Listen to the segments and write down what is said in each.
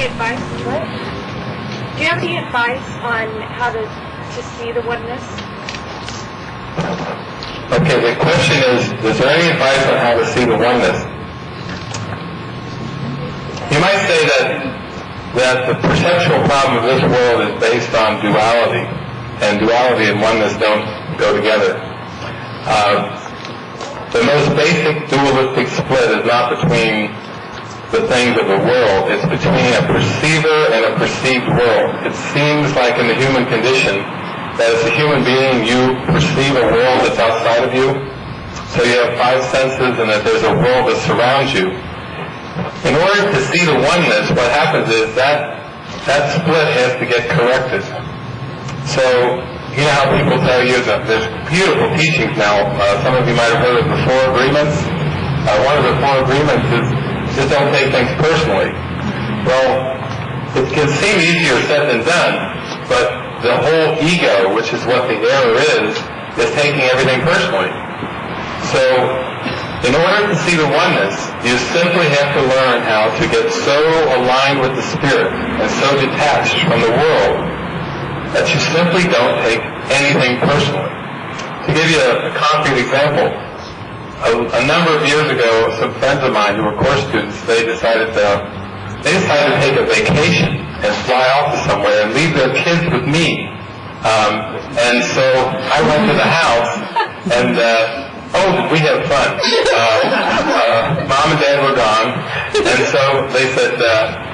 any advice? What? Do you have any advice on how to see the oneness? Okay, the question is there any advice on how to see the oneness? You might say that the perceptual problem of this world is based on duality, and duality and oneness don't go together. The most basic dualistic split is not between the things of the world, it's between a perceiver and a perceived world. It seems like in the human condition that as a human being you perceive a world that's outside of you. So you have five senses and that there's a world that surrounds you. In order to see the oneness, what happens is that split has to get corrected. So, you know how people tell you that there's beautiful teachings now. Some of you might have heard of the four agreements. One of the four agreements is just don't take things personally. Well, it can seem easier said than done, but the whole ego, which is what the error is taking everything personally. So, in order to see the oneness, you simply have to learn how to get so aligned with the Spirit and so detached from the world that you simply don't take anything personally. To give you a concrete example, a number of years ago, some friends of mine who were course students, they decided to take a vacation and fly off to somewhere and leave their kids with me. And so I went to the house and did we have fun? Mom and Dad were gone, and so they said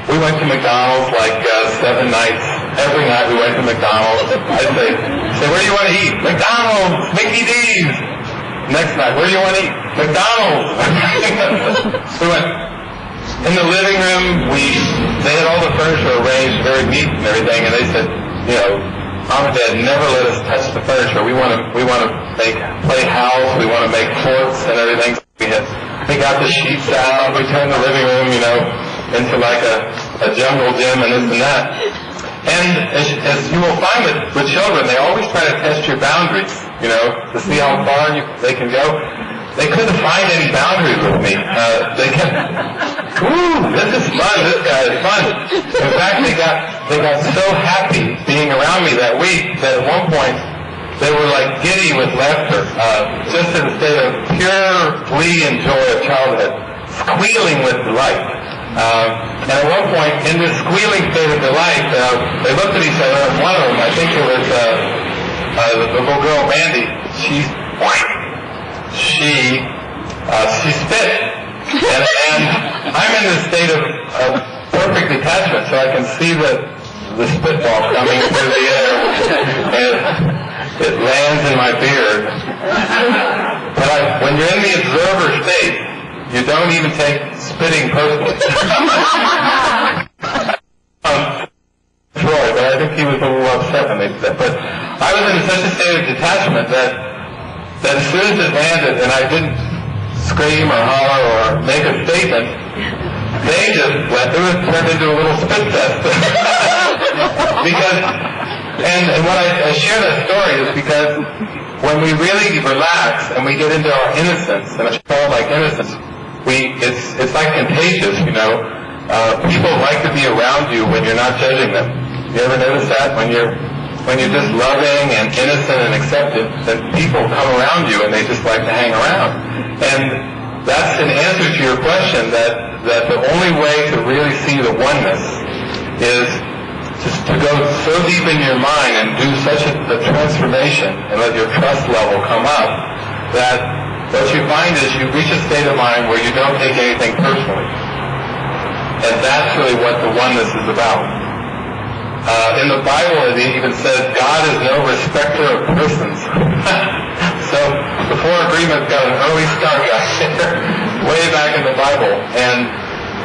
we went to McDonald's like 7 nights. Every night we went to McDonald's. I'd say, where do you want to eat? McDonald's, Mickey D's. Next night, where do you want to eat? McDonald's. We went in the living room. They had all the furniture arranged very neat and everything, and they said, Mom and Dad never let us touch the furniture. We want to play house. We want to make forts and everything. We got the sheets out. We turned the living room, into like a jungle gym and this and that. And as you will find with children, they always try to test your boundaries, to see how far they can go. They couldn't find any boundaries with me. They kept, this is fun. This guy is fun. In fact, they got so happy being around me that week that at one point they were like giddy with laughter, just in a state of pure glee and joy of childhood, squealing with delight. And at one point, in this squealing state of delight, they looked at each other, and one of them, I think it was the little girl, Mandy, she spit. And I'm in this state of perfect detachment, so I can see the spitball coming through the air, and it lands in my beard. But when you're in the observer state, you don't even take spitting personally. Troy, but I think he was a little upset when they did that. But I was in such a state of detachment that as soon as it landed and I didn't scream or holler or make a statement, they just went through it, turned into a little spit fest. And when I share that story is because when we really relax and we get into our innocence, and it's called like innocence, it's like contagious, people like to be around you when you're not judging them. You ever notice that? When you're just loving and innocent and accepted, then people come around you and they just like to hang around. And that's an answer to your question that the only way to really see the oneness is just to go so deep in your mind and do such a transformation and let your trust level come up that what you find is you reach a state of mind where you don't take anything personally. And that's really what the oneness is about. In the Bible, it even says God is no respecter of persons. So the four agreements got an early start way back in the Bible. And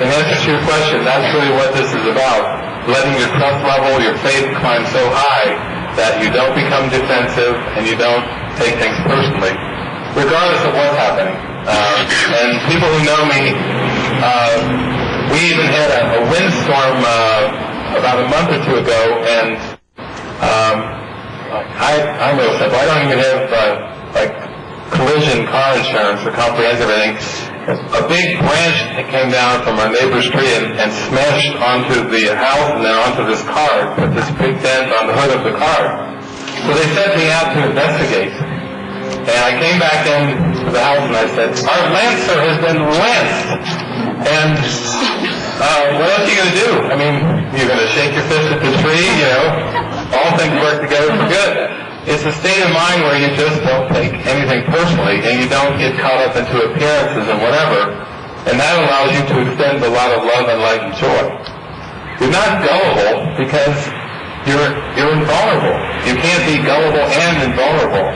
in answer to your question, that's really what this is about. Letting your trust level, your faith climb so high that you don't become defensive and you don't take things personally, regardless of what's happening. And people who know me, we even had a windstorm about a month or two ago, and I'm real simple. I don't even have collision car insurance or comprehensive anything. a big branch that came down from our neighbor's tree and smashed onto the house and then onto this car, put this big dent on the hood of the car. So they sent me out to investigate. And I came back into the house and I said, our lancer has been lanced. And what else are you going to do? I mean, you're going to shake your fist at the tree, you know. All things work together for good. It's a state of mind where you just don't take anything personally and you don't get caught up into appearances and whatever. And that allows you to extend a lot of love and light and joy. You're not gullible because you're invulnerable. You can't be gullible and invulnerable.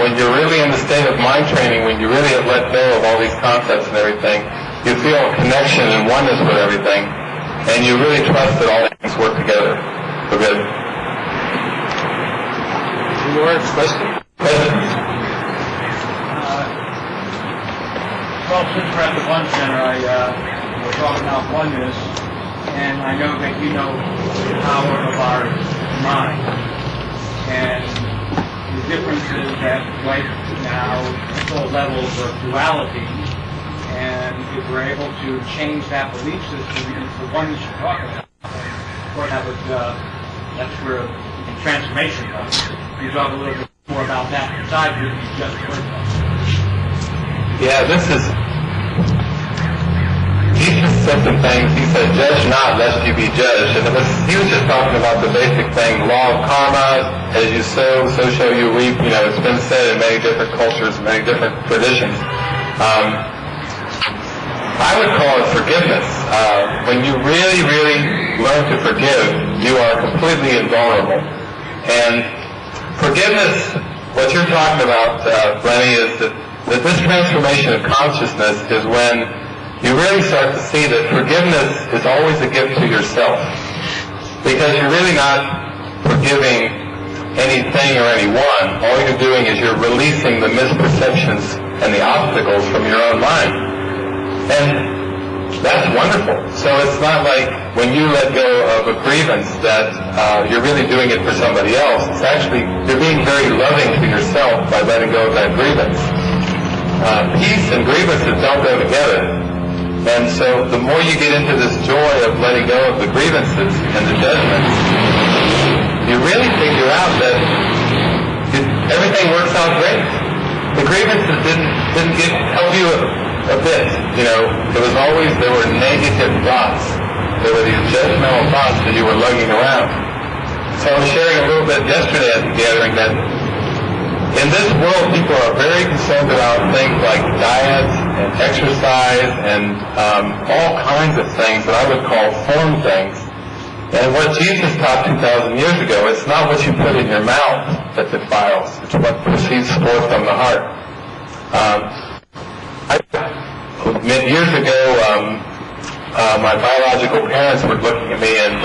When you're really in the state of mind training, when you really have let go of all these concepts and everything, you feel a connection and oneness with everything, and you really trust that all things work together for good. Any more questions? Well, since we're at the One Center, we're talking about oneness, and I know that you know the power of our mind. And the difference is that right now it's all levels of duality, and if we're able to change that belief system into the oneness you're talking about, of course that's where transformation comes. Can you talk a little bit more about that besides what you just heard about? Yeah, Jesus said some things. He said, judge not lest you be judged. And he was just talking about the basic thing, law of karma, as you sow, so shall you reap. You know, it's been said in many different cultures, many different traditions. I would call it forgiveness. When you really, really learn to forgive, you are completely invulnerable. And forgiveness, what you're talking about, Lenny, is that this transformation of consciousness is when you really start to see that forgiveness is always a gift to yourself. Because you're really not forgiving anything or anyone. All you're doing is you're releasing the misperceptions and the obstacles from your own mind. And that's wonderful. So it's not like when you let go of a grievance that you're really doing it for somebody else. It's actually, you're being very loving to yourself by letting go of that grievance. Peace and grievances don't go together. And so the more you get into this joy of letting go of the grievances and the judgments, you really figure out that everything works out great. The grievances didn't help you a bit. You know, there were negative thoughts. There were these judgmental thoughts that you were lugging around. So I was sharing a little bit yesterday at the gathering that in this world, people are very concerned about things like diet and exercise and all kinds of things that I would call form things. And what Jesus taught 2,000 years ago, it's not what you put in your mouth that defiles. It's what proceeds forth from the heart. Years ago, my biological parents were looking at me and